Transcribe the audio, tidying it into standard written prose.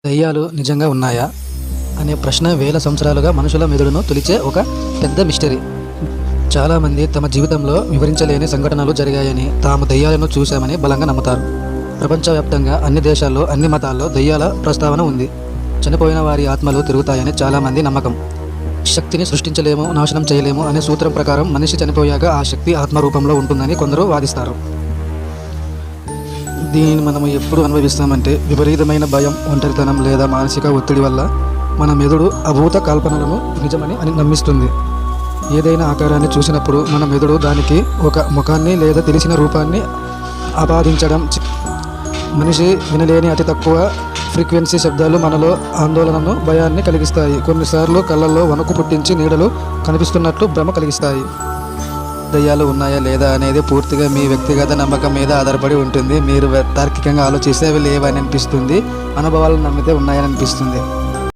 దెయ్యాలు నిజంగా ఉన్నాయా అనే ప్రశ్న వేల సంవత్సరాలుగా మనుషుల మెదడును తొలిచే ఒక పెద్ద మిస్టరీ. చాలామంది తమ జీవితంలో వివరించలేని సంఘటనలు జరిగాయని, తాము దెయ్యాలను చూశామని బలంగా నమ్ముతారు. ప్రపంచవ్యాప్తంగా అన్ని దేశాల్లో, అన్ని మతాల్లో దెయ్యాల ప్రస్తావన ఉంది. చనిపోయిన వారి ఆత్మలు తిరుగుతాయని చాలామంది నమ్మకం. శక్తిని సృష్టించలేము, నాశనం చేయలేము అనే సూత్రం ప్రకారం మనిషి చనిపోయాక ఆ శక్తి ఆత్మ రూపంలో ఉంటుందని కొందరు వాదిస్తారు. దీనిని మనం ఎప్పుడు అనుభవిస్తామంటే విపరీతమైన భయం, ఒంటరితనం లేదా మానసిక ఒత్తిడి వల్ల మన మెదడు అభూత కల్పనలను నిజమని నమ్మిస్తుంది. ఏదైనా ఆకారాన్ని చూసినప్పుడు మన మెదడు దానికి ఒక ముఖాన్ని లేదా తెలిసిన రూపాన్ని ఆపాదించడం. మనిషి వినలేని అతి తక్కువ ఫ్రీక్వెన్సీ శబ్దాలు మనలో ఆందోళనను, భయాన్ని కలిగిస్తాయి. కొన్నిసార్లు కళ్ళల్లో వణుకు పుట్టించి నీడలు కనిపిస్తున్నట్లు భ్రమ కలిగిస్తాయి. దయ్యాలు ఉన్నాయా లేదా అనేది పూర్తిగా మీ వ్యక్తిగత నమ్మకం మీద ఆధారపడి ఉంటుంది. మీరు తార్కికంగా ఆలోచిస్తే అవి లేవని అనిపిస్తుంది, అనుభవాలను నమ్మితే ఉన్నాయని అనిపిస్తుంది.